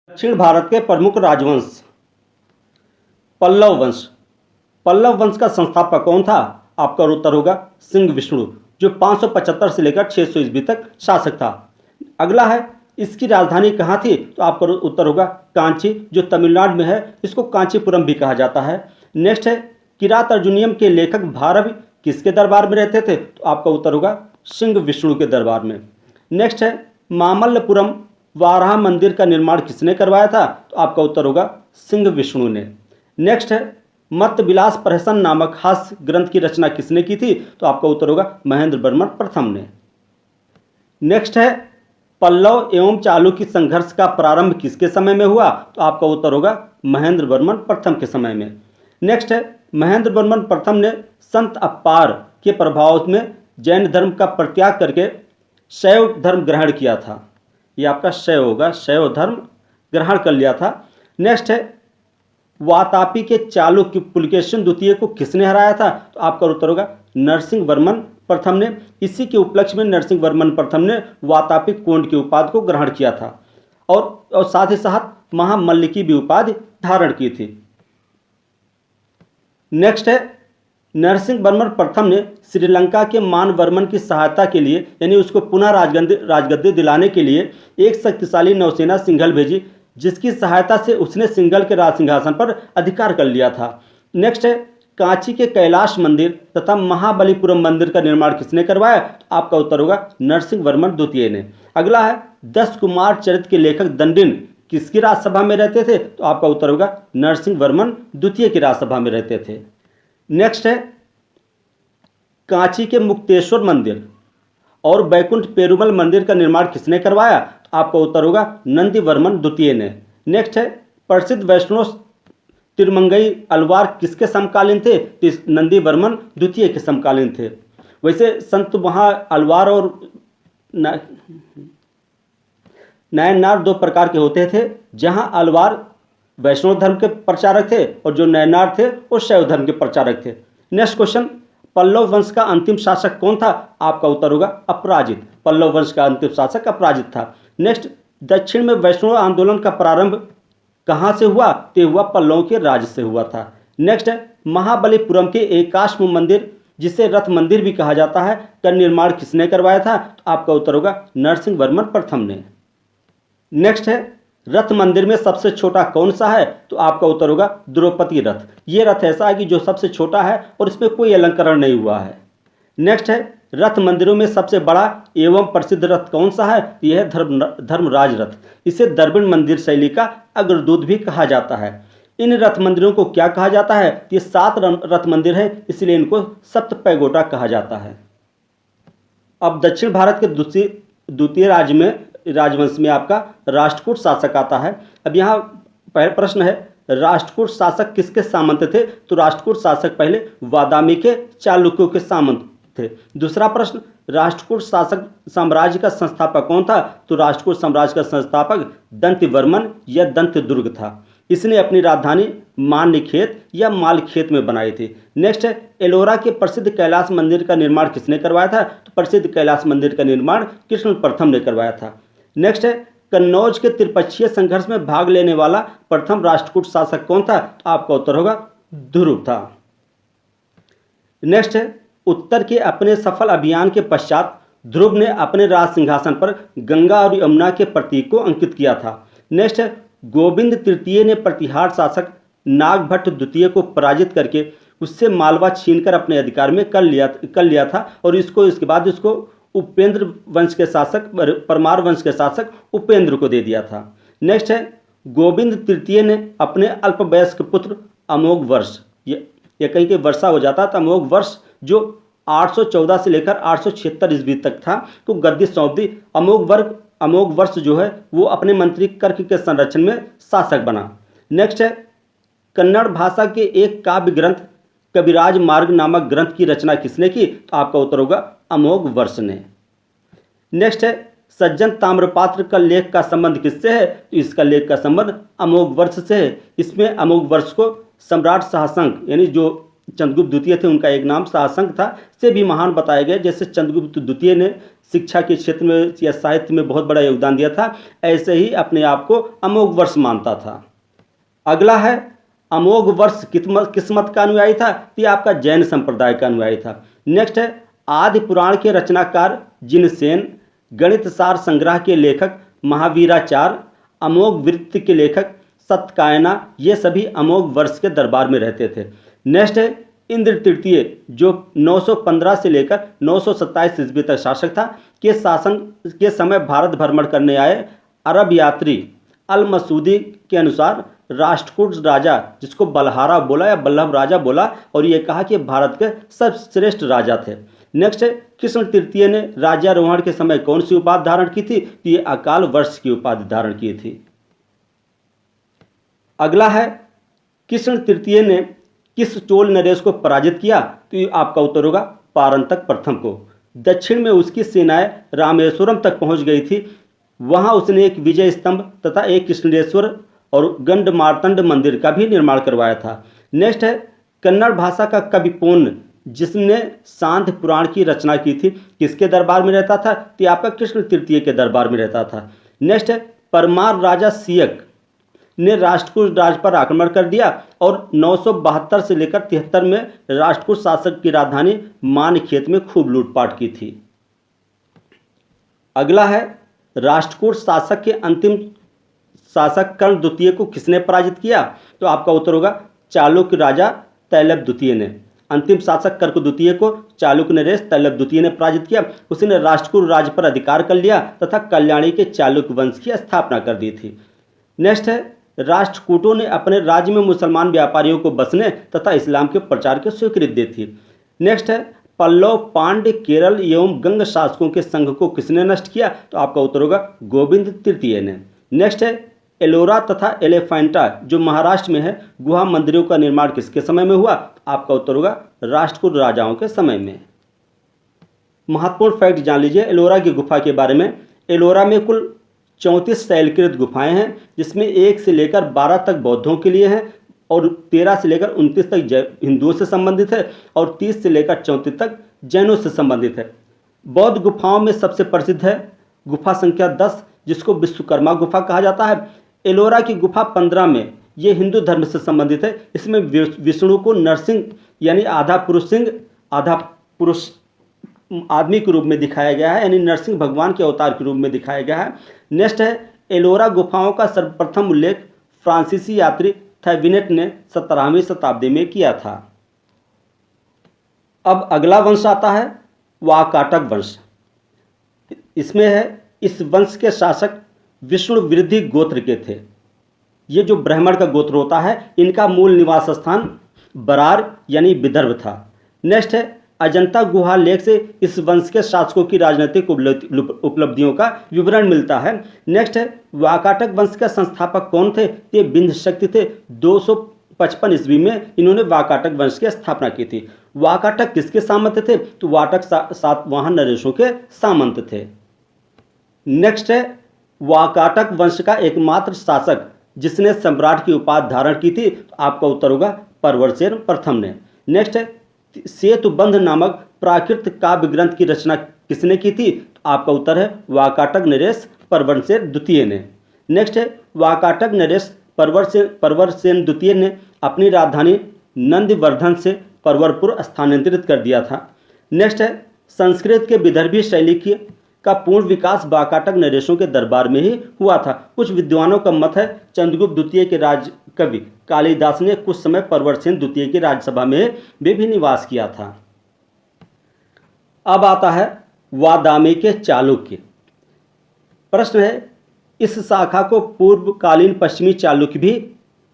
दक्षिण भारत के प्रमुख राजवंश। पल्लव वंश। पल्लव वंश का संस्थापक कौन था? आपका उत्तर होगा सिंह विष्णु, जो 575 से लेकर 600 ईस्वी तक शासक था। अगला है, इसकी राजधानी कहाँ थी? तो आपका उत्तर होगा कांची, जो तमिलनाडु में है। इसको कांचीपुरम भी कहा जाता है। नेक्स्ट है, किरात अर्जुनियम के लेखक भारवी किसके दरबार में रहते थे? तो आपका उत्तर होगा सिंह विष्णु के दरबार में। नेक्स्ट है, मामल्लपुरम वाराह मंदिर का निर्माण किसने करवाया था? तो आपका उत्तर होगा सिंह विष्णु ने। नेक्स्ट है, मत विलास प्रहसन नामक हास्य ग्रंथ की रचना किसने की थी? तो आपका उत्तर होगा महेंद्र वर्मन प्रथम ने। नेक्स्ट है, पल्लव एवं चालुक्य संघर्ष का प्रारंभ किसके समय में हुआ? तो आपका उत्तर होगा महेंद्र वर्मन प्रथम के समय में। नेक्स्ट है, महेंद्र वर्मन प्रथम ने संत अप्पार के प्रभाव में जैन धर्म का परित्याग करके शैव धर्म ग्रहण किया था। ये आपका शैव होगा, शैव धर्म ग्रहण कर लिया था। नेक्स्ट है, वातापी के चालुक्य पुलकेशिन द्वितीय को किसने हराया था? तो आपका उत्तर होगा नरसिंह वर्मन प्रथम ने। इसी के उपलक्ष्य में नरसिंह वर्मन प्रथम ने वातापी कोंड की उपाधि को ग्रहण किया था और साथ ही साथ महामल्ल की भी उपाधि धारण की थी। नेक्स्ट है, नरसिंह वर्मन प्रथम ने श्रीलंका के मानवर्मन की सहायता के लिए, यानी उसको पुनः राजगद्दी दिलाने के लिए एक शक्तिशाली नौसेना सिंघल भेजी, जिसकी सहायता से उसने सिंघल के राज सिंहासन पर अधिकार कर लिया था। नेक्स्ट है, कांची के कैलाश मंदिर तथा महाबलीपुरम मंदिर का निर्माण किसने करवाया? आपका उत्तर होगा नरसिंह वर्मन द्वितीय ने। अगला है, 10 कुमार चरित्र के लेखक दंडिन किसकी राजसभा में रहते थे? तो आपका उत्तर होगा नरसिंह वर्मन द्वितीय की राजसभा में रहते थे। नेक्स्ट है, कांची के मुक्तेश्वर मंदिर और बैकुंठ पेरुमल मंदिर का निर्माण किसने करवाया? तो आपका उत्तर होगा नंदी वर्मन द्वितीय ने। नेक्स्ट है, प्रसिद्ध वैष्णव तिरुमंगई अलवार किसके समकालीन थे? तो नंदी वर्मन द्वितीय के समकालीन थे। वैसे संत वहाँ अलवार और नयनार दो प्रकार के होते थे, जहाँ अलवार वैष्णव धर्म के प्रचारक थे और जो नयनार थे वो शैव धर्म के प्रचारक थे। नेक्स्ट क्वेश्चन, पल्लव वंश का अंतिम शासक कौन था? आपका उत्तर होगा अपराजित। पल्लव वंश का अंतिम शासक अपराजित था। नेक्स्ट, दक्षिण में वैष्णव आंदोलन का प्रारंभ कहाँ से हुआ? तो हुआ पल्लवों के राज्य से हुआ था। नेक्स्ट है, महाबलीपुरम के एकाश्म मंदिर, जिसे रथ मंदिर भी कहा जाता है, का निर्माण किसने करवाया था? तो आपका उत्तर होगा नरसिंह वर्मन प्रथम ने। नेक्स्ट है, रथ मंदिर में सबसे छोटा कौन सा है? तो आपका उत्तर होगा द्रौपदी रथ। ये रथ ऐसा है कि जो सबसे छोटा है और इसमें कोई अलंकरण नहीं हुआ है। नेक्स्ट है, रथ मंदिरों में सबसे बड़ा एवं प्रसिद्ध रथ कौन सा है? यह है धर्मराज रथ। इसे दर्पण मंदिर शैली का अग्रदूत भी कहा जाता है। इन रथ मंदिरों को क्या कहा जाता है? ये 7 रथ मंदिर है, इसलिए इनको सप्त पैगोडा कहा जाता है। अब दक्षिण भारत के द्वितीय राजवंश में आपका राष्ट्रकूट शासक आता है। अब यहाँ पहला प्रश्न है, राष्ट्रकूट शासक किसके सामंत थे? तो राष्ट्रकूट शासक पहले वादामी के चालुक्यों के सामंत थे। दूसरा प्रश्न, राष्ट्रकूट शासक साम्राज्य का संस्थापक कौन था? तो राष्ट्रकूट साम्राज्य का संस्थापक दंतिवर्मन या दंतदुर्ग था। इसने अपनी राजधानी मान्यखेत या मालखेत में बनाई थी। नेक्स्ट है, एलोरा के प्रसिद्ध कैलाश मंदिर का निर्माण किसने करवाया था? तो प्रसिद्ध कैलाश मंदिर का निर्माण कृष्ण प्रथम ने करवाया था। नेक्स्ट है, कन्नौज के त्रिपक्षीय संघर्ष में भाग लेने वाला प्रथम राष्ट्रकूट शासक कौन था? तो आपका उत्तर होगा ध्रुव था। नेक्स्ट है, उत्तर के अपने सफल अभियान के पश्चात ध्रुव ने अपने राज सिंहासन पर गंगा और यमुना के प्रतीक को अंकित किया था। नेक्स्ट है, गोविंद तृतीय ने प्रतिहार शासक नागभट्ट द्वितीय को पराजित करके उससे मालवा छीनकर अपने अधिकार में कर लिया था और इसके बाद इसको उपेंद्र वंश के शासक, परमार वंश के शासक उपेंद्र को दे दिया था। नेक्स्ट है, गोविंद तृतीय ने अपने अल्पवयस्क पुत्र अमोघ वर्ष, ये कहीं के वर्षा हो जाता था, अमोघ वर्ष जो 814 से लेकर 876 ईस्वी तक था, को गद्दी सौंप दी। अमोघ वर्ष जो है वो अपने मंत्री कर्क के संरक्षण में शासक बना। नेक्स्ट है, कन्नड़ भाषा के एक काव्य ग्रंथ कविराज मार्ग नामक ग्रंथ की रचना किसने की? तो आपका उत्तर होगा अमोघ वर्ष ने। नेक्स्ट है, सज्जन ताम्रपात्र का लेख का संबंध किससे है? तो इसका लेख का संबंध अमोघ वर्ष से है। इसमें अमोघ वर्ष को सम्राट शाहशंक, यानी जो चंद्रगुप्त द्वितीय थे उनका एक नाम साशंक था, से भी महान बताया गया। जैसे चंद्रगुप्त द्वितीय ने शिक्षा के क्षेत्र में या साहित्य में बहुत बड़ा योगदान दिया था, ऐसे ही अपने आप को अमोघ वर्ष मानता था। अगला है अमोघ वर्ष किस्मत का अनुयायी था, तो ये आपका जैन संप्रदाय का अनुयायी था। नेक्स्ट है आदि पुराण के रचनाकार जिनसेन, गणित सार संग्रह के लेखक महावीराचार्य, अमोघ वृत्त के लेखक सत्यकायना, ये सभी अमोघ वर्ष के दरबार में रहते थे। नेक्स्ट है इंद्र तृतीय, जो 915 से लेकर 927 ईस्वी तक शासक था, के शासन के समय भारत भ्रमण करने आए अरब यात्री अल मसूदी के अनुसार राष्ट्रकूट राजा, जिसको बलहारा बोला या बल्लभ राजा बोला, और ये कहा कि भारत के सर्वश्रेष्ठ राजा थे। नेक्स्ट है कृष्ण तृतीय ने राज्यारोहण के समय कौन सी उपाधि धारण की थी, तो ये अकाल वर्ष की उपाधि धारण की थी। अगला है कृष्ण तृतीय ने किस चोल नरेश को पराजित किया, तो ये आपका उत्तर होगा पारंतक प्रथम को। दक्षिण में उसकी सेनाएं रामेश्वरम तक पहुंच गई थी, वहां उसने एक विजय स्तंभ तथा एक कृष्णेश्वर और गंड मार्तंड मंदिर का भी निर्माण करवाया था। नेक्स्ट है कन्नड़ भाषा का कवि पोन्न, जिसने सांध पुराण की रचना की थी, किसके दरबार में रहता था, तो आपका कृष्ण तृतीय के दरबार में रहता था। नेक्स्ट है परमार राजा सियक ने राष्ट्रकूट राज पर आक्रमण कर दिया और 972 से लेकर 73 में राष्ट्रकूट शासक की राजधानी मानखेत में खूब लूटपाट की थी। अगला है राष्ट्रकूट शासक के अंतिम शासक कर्ण द्वितीय को किसने पराजित किया, तो आपका उत्तर होगा चालुक्य राजा तैलभ द्वितीय ने। अंतिम शासक कर्क द्वितीय को चालुक्य नरेश तैलभ द्वितीय ने पराजित किया। उसने राष्ट्रकूट राज्य पर अधिकार कर लिया तथा कल्याणी के चालुक्य वंश की स्थापना कर दी थी। नेक्स्ट है राष्ट्रकूटों ने अपने राज्य में मुसलमान व्यापारियों को बसने तथा इस्लाम के प्रचार की स्वीकृति दी थी। नेक्स्ट है पल्लव पांड्य केरल एवं गंग शासकों के संघ को किसने नष्ट किया, तो आपका उत्तर होगा गोविंद तृतीय ने। नेक्स्ट है एलोरा तथा एलिफेंटा जो महाराष्ट्र में है, गुहा मंदिरों का निर्माण किसके समय में हुआ, आपका उत्तर होगा राष्ट्रकूट राजाओं के समय में। महत्वपूर्ण फैक्ट जान लीजिए एलोरा की गुफा के बारे में। एलोरा में कुल 34 शैलकृत गुफाएं हैं, जिसमें 1 से लेकर 12 तक बौद्धों के लिए हैं और 13 से लेकर 29 तक हिंदुओं से संबंधित है और 30 से लेकर 34 तक जैनों से संबंधित है। बौद्ध गुफाओं में सबसे प्रसिद्ध है गुफा संख्या 10, जिसको विश्वकर्मा गुफा कहा जाता है। एलोरा की गुफा 15 में ये हिंदू धर्म से संबंधित है। इसमें विष्णु को नरसिंह यानी आधा पुरुष सिंह आधा पुरुष आदमी के रूप में दिखाया गया है, यानी नरसिंह भगवान के अवतार के रूप में दिखाया गया है। नेक्स्ट है एलोरा गुफाओं का सर्वप्रथम उल्लेख फ्रांसीसी यात्री थैविनेट ने 17वीं शताब्दी में किया था। अब अगला वंश आता है वाकाटक वंश। इसमें है इस वंश के शासक विष्णु वृद्धि गोत्र के थे। ये जो ब्राह्मण का गोत्र होता है, इनका मूल निवास स्थान बरार यानी विदर्भ था। नेक्स्ट है अजंता गुहा लेख से इस वंश के शासकों की राजनीतिक उपलब्धियों का विवरण मिलता है। नेक्स्ट है वाकाटक वंश के संस्थापक कौन थे, ये बिंद शक्ति थे। 255 ईस्वी में इन्होंने वाकाटक वंश की स्थापना की थी। वाकाटक किसके सामंत थे, तो वाटक सातवाहन नरेशों के सामंत थे। नेक्स्ट है वाकाटक वंश का एकमात्र शासक जिसने सम्राट की उपाधि धारण की थी, तो आपका उत्तर होगा परवरसेन प्रथम ने। नेक्स्ट है सेतुबंध नामक प्राकृत काव्य ग्रंथ की रचना किसने की थी, तो आपका उत्तर है वाकाटक नरेश परवरसेन द्वितीय ने। नेक्स्ट है वाकाटक नरेश परवरसेन द्वितीय ने अपनी राजधानी नंदवर्धन से परवरपुर स्थानांतरित कर दिया था। नेक्स्ट है संस्कृत के विदर्भी शैली का पूर्ण विकास वाकाटक नरेशों के दरबार में ही हुआ था। कुछ विद्वानों का मत है चंद्रगुप्त द्वितीय के राज कवि कालिदास ने कुछ समय परवरसेन द्वितीय की राज्यसभा में भी निवास किया था। अब आता है वादामी के चालुक्य। प्रश्न है इस शाखा को पूर्वकालीन पश्चिमी चालुक्य भी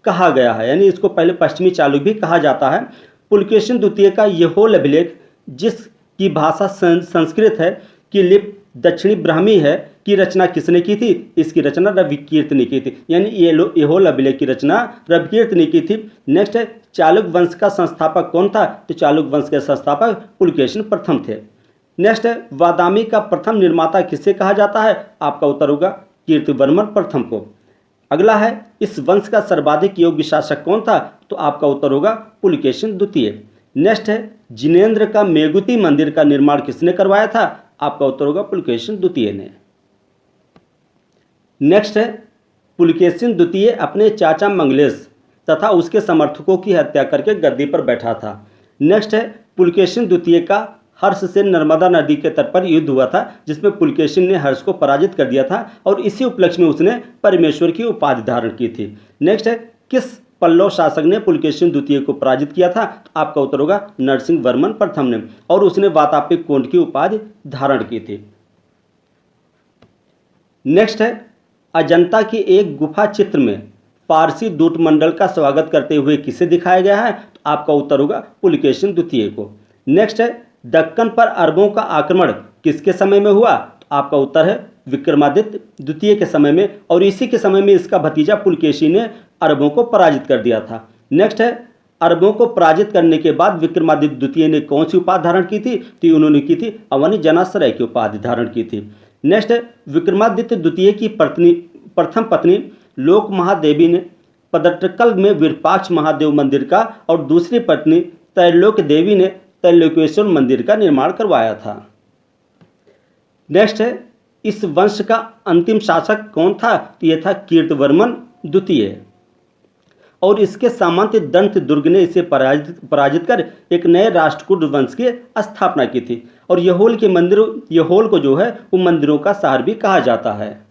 कहा गया है, यानी इसको पहले पश्चिमी चालुक्य भी कहा जाता है। पुलकेशिन द्वितीय का यहोल अभिलेख जिसकी भाषा संस्कृत है की लिपि दक्षिणी ब्राह्मी है की रचना किसने की थी, इसकी रचना रविकीर्त ने की थी, यानी यहोल अभिलेख की रचना रविकीर्त ने की थी। नेक्स्ट है चालुक्य वंश का संस्थापक कौन था, तो चालुक्य वंश के संस्थापक पुलकेशिन प्रथम थे। नेक्स्ट है वादामी का प्रथम निर्माता किसे कहा जाता है, आपका उत्तर होगा कीर्तिवर्मन प्रथम को। अगला है इस वंश का सर्वाधिक योग्य शासक कौन था, तो आपका उत्तर होगा पुलकेशिन द्वितीय। नेक्स्ट है जिनेंद्र का मेगुती मंदिर का निर्माण किसने करवाया था? आपका उत्तर होगा पुलकेशिन द्वितीय ने। नेक्स्ट है पुलकेशिन द्वितीय अपने चाचा मंगलेश तथा उसके समर्थकों की हत्या करके गद्दी पर बैठा था। नेक्स्ट है पुलकेशिन द्वितीय का हर्ष से नर्मदा नदी के तट पर युद्ध हुआ था जिसमें पुलकेशिन ने हर्ष को पराजित कर दिया था और इसी उपलक्ष्य में उसने परमेश्वर की उपाधि धारण की थी। नेक्स्ट है किस पल्लव शासक ने पुलकेशिन द्वितीय को पराजित किया था? आपका उत्तर होगा नरसिंह वर्मन प्रथम ने, और उसने वातापी कोंड की उपाधि धारण की थी। नेक्स्ट है अजंता की एक गुफा चित्र में पारसी दूत मंडल का स्वागत करते हुए किसे दिखाया गया है? तो आपका उत्तर होगा पुलकेशिन द्वितीय को। नेक्स्ट है दक्कन पर अरबों का आक्रमण किसके समय में हुआ? तो आपका उत्तर है विक्रमादित्य द्वितीय के समय में, और इसी के समय में इसका भतीजा पुलकेशी ने अरबों को पराजित कर दिया था। नेक्स्ट है अरबों को पराजित करने के बाद विक्रमादित्य द्वितीय ने कौन सी उपाधि धारण की थी? तो उन्होंने की थी अवनी जनाश्रय की उपाधि धारण की थी। नेक्स्ट है विक्रमादित्य द्वितीय की प्रथम पत्नी लोक महादेवी ने पदट्टकल में विरूपाक्ष महादेव मंदिर का और दूसरी पत्नी त्रैलोक्य देवी ने त्रैलोकेश्वर मंदिर का निर्माण करवाया था। नेक्स्ट है इस वंश का अंतिम शासक कौन था? तो यह था कीर्तिवर्मन द्वितीय, और इसके सामंत दंत दुर्ग ने इसे पराजित कर एक नए राष्ट्रकूट वंश की स्थापना की थी। और यहोल के मंदिर, यहोल को जो है वो मंदिरों का शहर भी कहा जाता है।